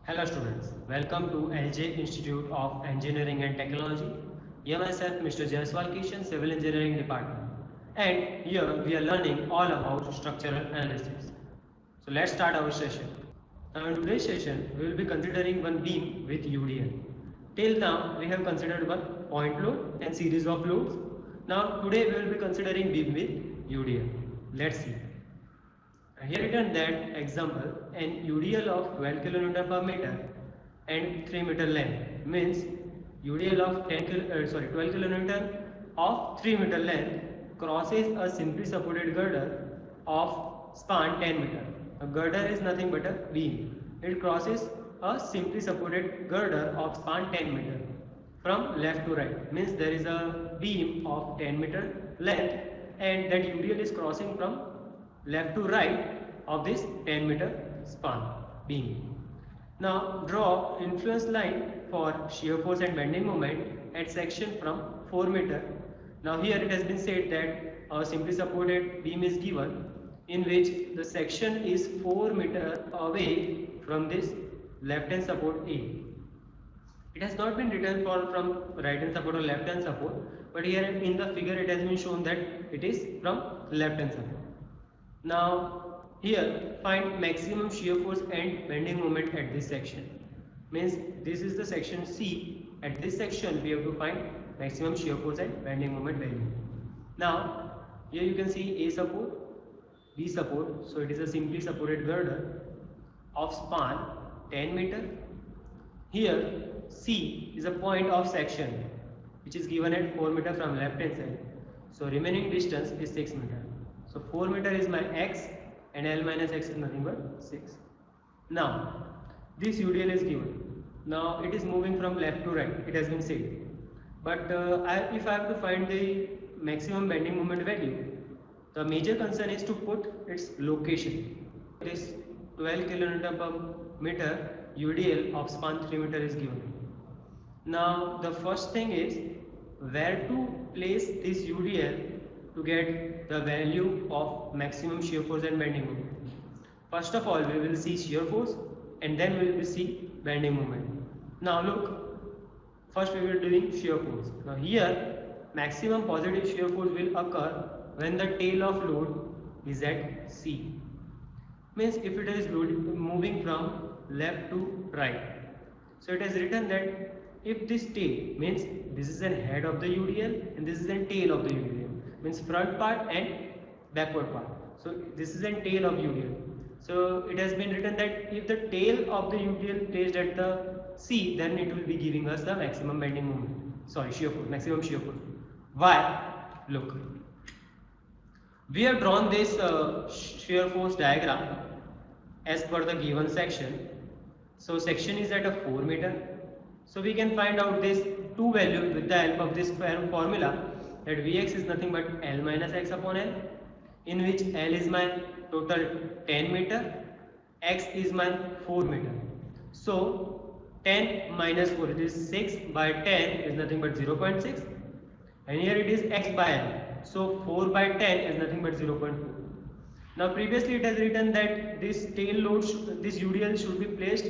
Hello students, welcome to LJ Institute of Engineering and Technology. Here myself Mr. Jaiswal Kishan, Civil Engineering Department. And here we are learning all about structural analysis. So let's start our session. Now in today's session, we will be considering one beam with UDL. Till now, we have considered one point load and series of loads. Now today we will be considering beam with UDL. Let's see. Here written that example, an UDL of 12 kN per meter and 3 meter length means UDL of 12 kN of 3 meter length crosses a simply supported girder of span 10 meter. A girder is nothing but a beam. It crosses a simply supported girder of span 10 meter from left to right, means there is a beam of 10 meter length and that UDL is crossing from left to right of this 10 meter span beam. Now draw influence line for shear force and bending moment at section from 4 meter. Now here it has been said that a simply supported beam is given in which the section is 4 meter away from this left hand support A. It has not been written from right hand support or left hand support, but here in the figure it has been shown that it is from left hand support. Now here find maximum shear force and bending moment at this section. Means this is the section C. At this section we have to find maximum shear force and bending moment value. Now here you can see A support, B support. So it is a simply supported girder of span 10 meter. Here C is a point of section which is given at 4 meter from left hand side. So remaining distance is 6 meter. So 4 meter is my x and L minus x is nothing but 6. Now this UDL is given. Now it is moving from left to right, it has been said. But if I have to find the maximum bending moment value, the major concern is to put its location. This 12 kN per meter UDL of span 3 meter is given. Now the first thing is where to place this UDL to get the value of maximum shear force and bending moment. First of all we will see shear force and then we will see bending moment. Now look, first we will be doing shear force. Now here maximum positive shear force will occur when the tail of load is at C. Means if it is moving from left to right. So it is written that if this tail, means this is an head of the UDL and this is an tail of the UDL, means front part and backward part. So this is an tail of UDL. So it has been written that if the tail of the UDL placed at the C, then it will be giving us the maximum bending moment. Sorry, shear force, maximum shear force. Why? Look, we have drawn this shear force diagram as per the given section. So section is at a 4 meter. So we can find out this two value with the help of this formula, that Vx is nothing but L minus x upon L, in which L is my total 10 meter, x is my 4 meter. So 10 minus 4, it is 6 by 10 is nothing but 0.6, and here it is x by L. So 4 by 10 is nothing but 0.4. Now previously it has written that this tail load, this UDL should be placed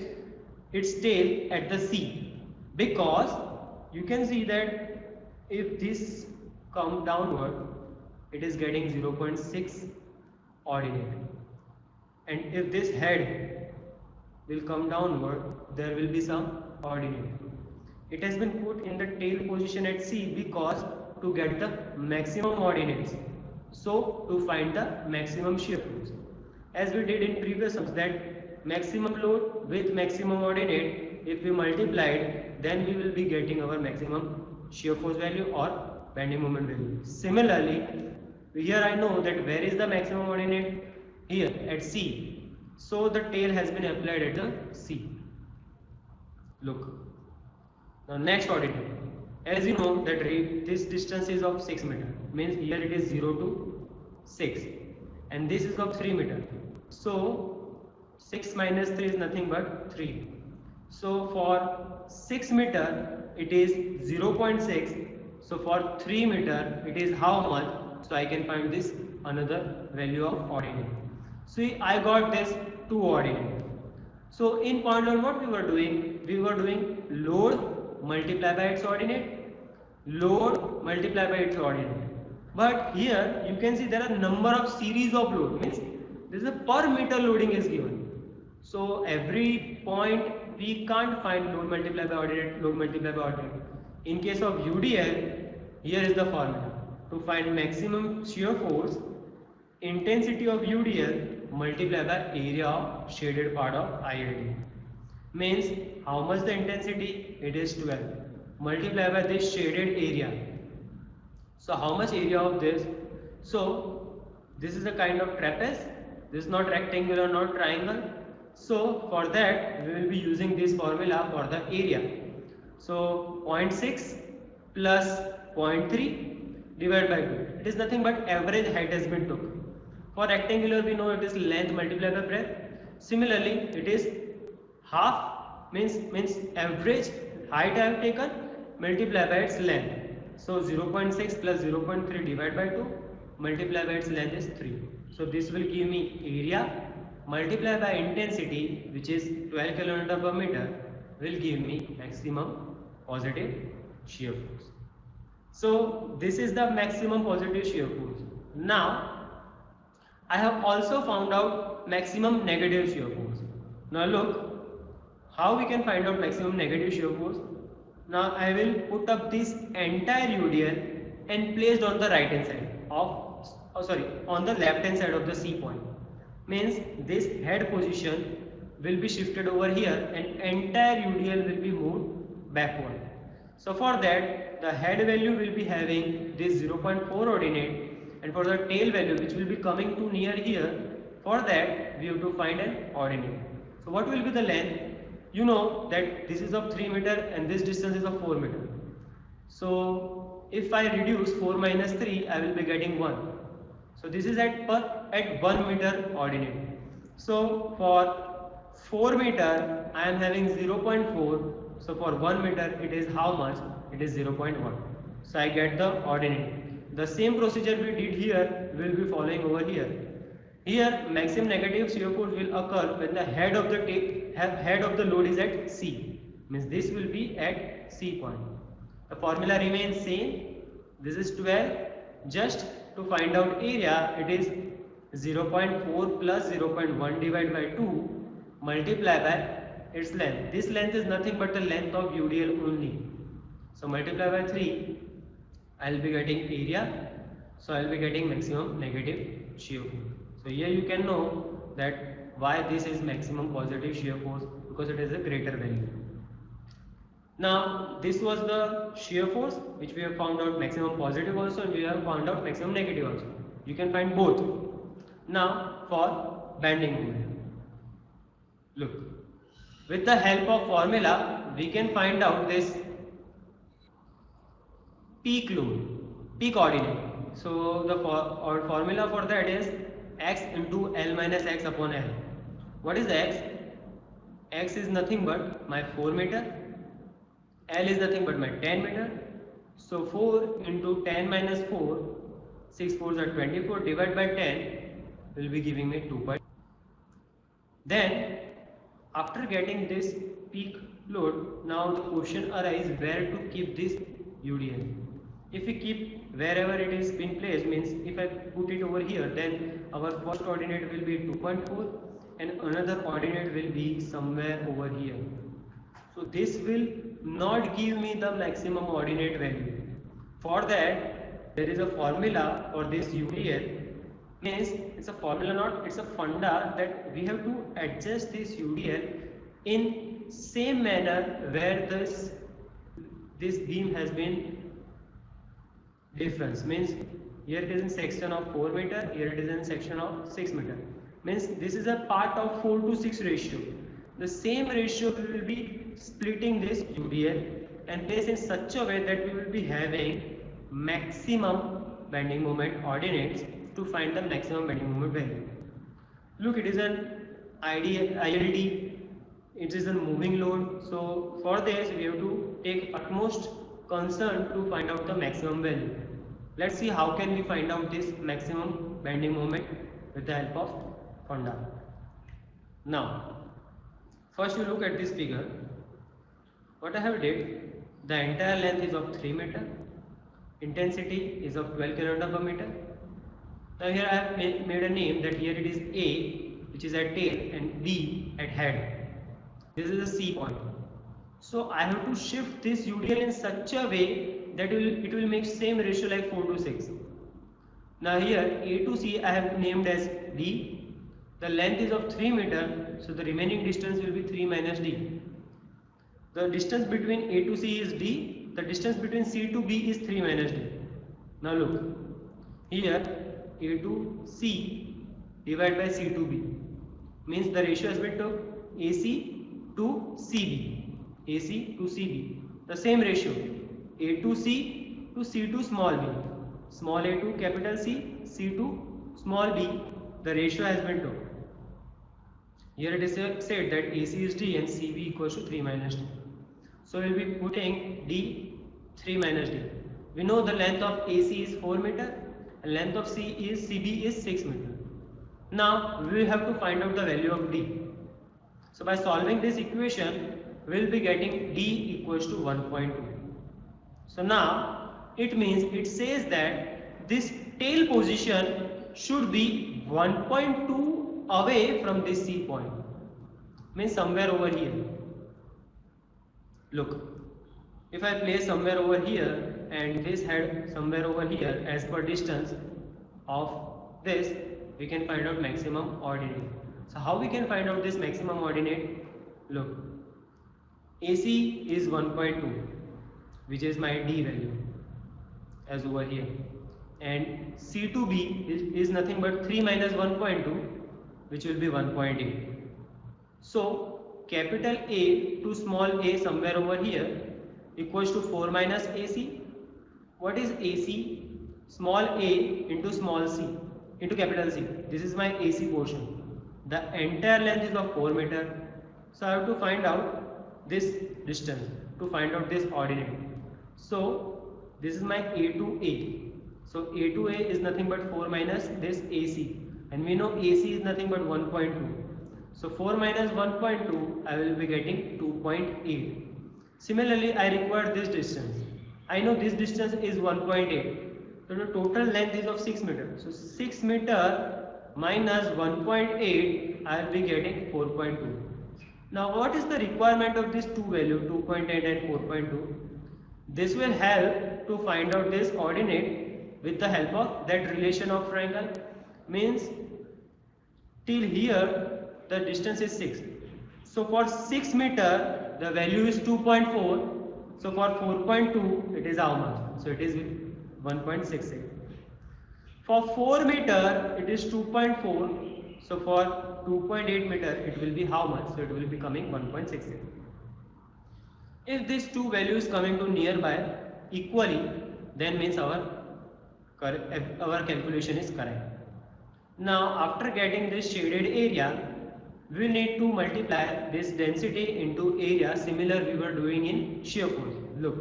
its tail at the C, because you can see that if this come downward, it is getting 0.6 ordinate, and if this head will come downward, there will be some ordinate. It has been put in the tail position at C because to get the maximum ordinates. So to find the maximum shear force, as we did in previous sums, that maximum load with maximum ordinate, if we multiplied, then we will be getting our maximum shear force value or bending moment value. Similarly, here I know that where is the maximum ordinate? Here at C. So the tail has been applied at the C. Look. Now next ordinate. As you know that this distance is of 6 meter, means here it is 0 to 6, and this is of 3 meter. So 6 minus 3 is nothing but 3. So for 6 meter it is 0.6. So for 3 meter it is how much? So I can find this another value of ordinate. See, I got this 2 ordinate. So in point load, what we were doing? We were doing load multiplied by its ordinate, load multiplied by its ordinate. But here you can see there are number of series of load. Means this is a per meter loading is given. So every point we can't find load multiplied by ordinate, load multiplied by ordinate. In case of UDL, here is the formula. To find maximum shear force, intensity of UDL multiplied by area of shaded part of ILD. Means how much the intensity? It is 12. Multiplied by this shaded area. So how much area of this? So this is a kind of trapeze. This is not rectangular, not triangle. So for that we will be using this formula for the area. So 0.6 plus 0.3 divided by 2. It is nothing but average height has been took. For rectangular we know it is length multiplied by breadth. Similarly it is half means average height I have taken multiplied by its length. So 0.6 plus 0.3 divided by 2 multiplied by its length is 3. So this will give me area multiplied by intensity, which is 12 kN per meter, will give me maximum positive shear force. So this is the maximum positive shear force. Now I have also found out maximum negative shear force. Now look how we can find out maximum negative shear force. Now I will put up this entire UDL and placed on the right hand side of on the left hand side of the C point. Means this head position will be shifted over here and entire UDL will be moved backward. So for that the head value will be having this 0.4 ordinate, and for the tail value which will be coming to near here, for that we have to find an ordinate. So what will be the length? You know that this is of 3 meter and this distance is of 4 meter. So if I reduce 4 minus 3, I will be getting 1. So this is at 1 meter ordinate. So for 4 meter I am having 0.4. So for 1 meter it is how much? It is 0.1. So I get the ordinate. The same procedure we did here will be following over here. Here maximum negative shear force will occur when the head of the load is at C. Means this will be at C point. The formula remains same. This is 12. Just to find out area, it is 0.4 plus 0.1 divided by 2 multiplied by its length. This length is nothing but the length of UDL only. So multiply by 3, I will be getting area. So I will be getting maximum negative shear force. So here you can know that why this is maximum positive shear force, because it is a greater value. Now this was the shear force which we have found out maximum positive also, and we have found out maximum negative also. You can find both. Now for bending moment. Look, with the help of formula we can find out this peak load, peak ordinate. So the formula for that is x into L minus x upon L. What is x? X is nothing but my 4 meter. L is nothing but my 10 meter. So 4 into 10 minus 4, 6 4s are 24, divided by 10 will be giving me 2. Then after getting this peak load, now the question arises where to keep this UDL. If we keep wherever it is been placed, means if I put it over here, then our first ordinate will be 2.4 and another ordinate will be somewhere over here. So this will not give me the maximum ordinate value. For that there is a formula for this UDL. Means it's a formula, not it's a funda, that we have to adjust this UDL in same manner where this beam has been difference. Means here it is in section of 4 meter, here it is in section of 6 meter. Means this is a part of 4 to 6 ratio. The same ratio we will be splitting this UDL and place in such a way that we will be having maximum bending moment ordinates to find the maximum bending moment value. Look, it is an ILD, it is a moving load. So for this we have to take utmost concern to find out the maximum value. Let's see how can we find out this maximum bending moment with the help of funda. Now First you look at this figure. What I have did, the entire length is of 3 meter, intensity is of 12 kilonewton per meter. Now here I have made a name that here it is A, which is at tail, and D at head. This is a C point. So I have to shift this UDL in such a way that it will make same ratio like 4 to 6. Now here A to C I have named as D. The length is of 3 meter, so the remaining distance will be 3 minus D. The distance between A to C is D, the distance between C to B is 3 minus D. Now look, here A to C divided by C to B means the ratio has been took AC to CB, AC to CB. The same ratio, A to C to C to small b, small a to capital C, C to small b, the ratio has been took. Here it is said that AC is D and CB equals to 3 minus D. So we will be putting D 3 minus D. We know the length of AC is 4 meter and length of CB is 6 meter. Now we will have to find out the value of D. So by solving this equation, we will be getting D equals to 1.2. So now it means it says that this tail position should be 1.2 away from this C point, means somewhere over here. Look, if I place somewhere over here and this head somewhere over here, as per distance of this, we can find out maximum ordinate. So how we can find out this maximum ordinate? Look, AC is 1.2, which is my D value as over here, and C to B is nothing but 3 minus 1.2, which will be 1.8. So capital A to small a somewhere over here equals to 4 minus AC. What is AC? Small a into small c into capital C. This is my AC portion. The entire length is of 4 meter. So I have to find out this distance to find out this ordinate. So this is my A to A. So A to A is nothing but 4 minus this AC. And we know AC is nothing but 1.2. So 4 minus 1.2, I will be getting 2.8. Similarly, I require this distance. I know this distance is 1.8. So the total length is of 6 meter. So 6 meter minus 1.8, I will be getting 4.2. Now what is the requirement of this two value, 2.8 and 4.2? This will help to find out this ordinate with the help of that relation of triangle. Means till here the distance is 6. So for 6 meter the value is 2.4. So for 4.2 it is how much? So it is 1.68. For 4 meter it is 2.4. So for 2.8 meter it will be how much? So it will be coming 1.68. If these two values coming to nearby equally, then means our calculation is correct. Now after getting this shaded area, we need to multiply this density into area similar we were doing in shear force. Look,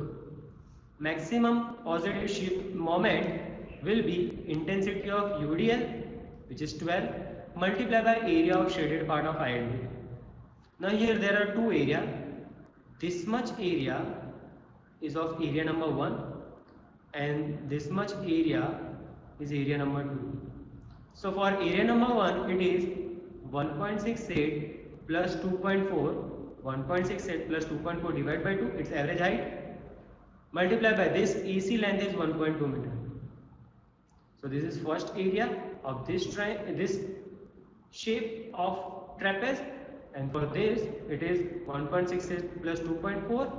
maximum positive shear moment will be intensity of UDL, which is 12, multiplied by area of shaded part of ILD. Now here there are two areas. This much area is of area number 1 and this much area is area number 2. So for area number 1 it is 1.68 plus 2.4, 1.68 plus 2.4 divided by 2, its average height, multiplied by this AC length is 1.2 meter. So this is first area of this shape of trapeze, and for this it is 1.68 plus 2.4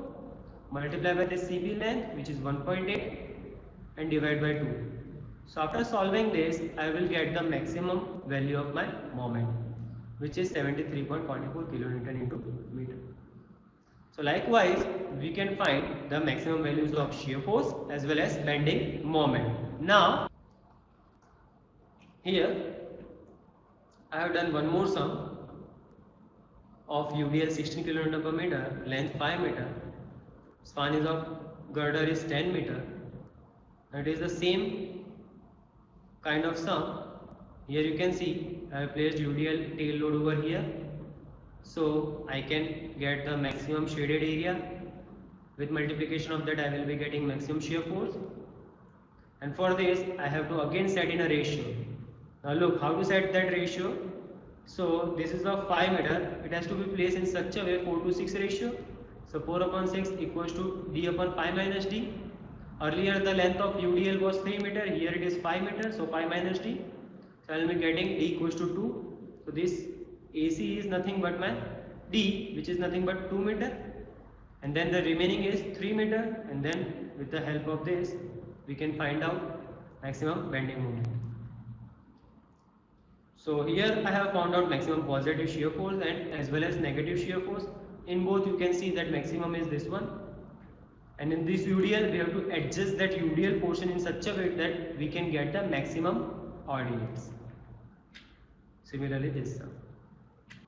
multiplied by the CB length, which is 1.8, and divide by 2. So after solving this, I will get the maximum value of my moment, which is 73.44 kilonewton into meter. So likewise, we can find the maximum values of shear force as well as bending moment. Now, here I have done one more sum of UDL 16 kilonewton per meter, length 5 meter, span is of girder is 10 meter. It is the same kind of sum. Here you can see I have placed UDL tail load over here So I can get the maximum shaded area. With multiplication of that, I will be getting maximum shear force. And for this, I have to again set in a ratio. Now look, how to set that ratio? So this is of 5 meter. It has to be placed in such a way 4 to 6 ratio. So 4 upon 6 equals to d upon pi minus d. Earlier the length of UDL was 3 meter. Here it is 5 meter. So pi minus d. So I will be getting d equals to 2. So this AC is nothing but my d, which is nothing but 2 meter. And then the remaining is 3 meter. And then with the help of this, we can find out maximum bending moment. So here I have found out maximum positive shear force and as well as negative shear force. In both you can see that maximum is this one. And in this UDL we have to adjust that UDL portion in such a way that we can get the maximum ordinates. Similarly this sum.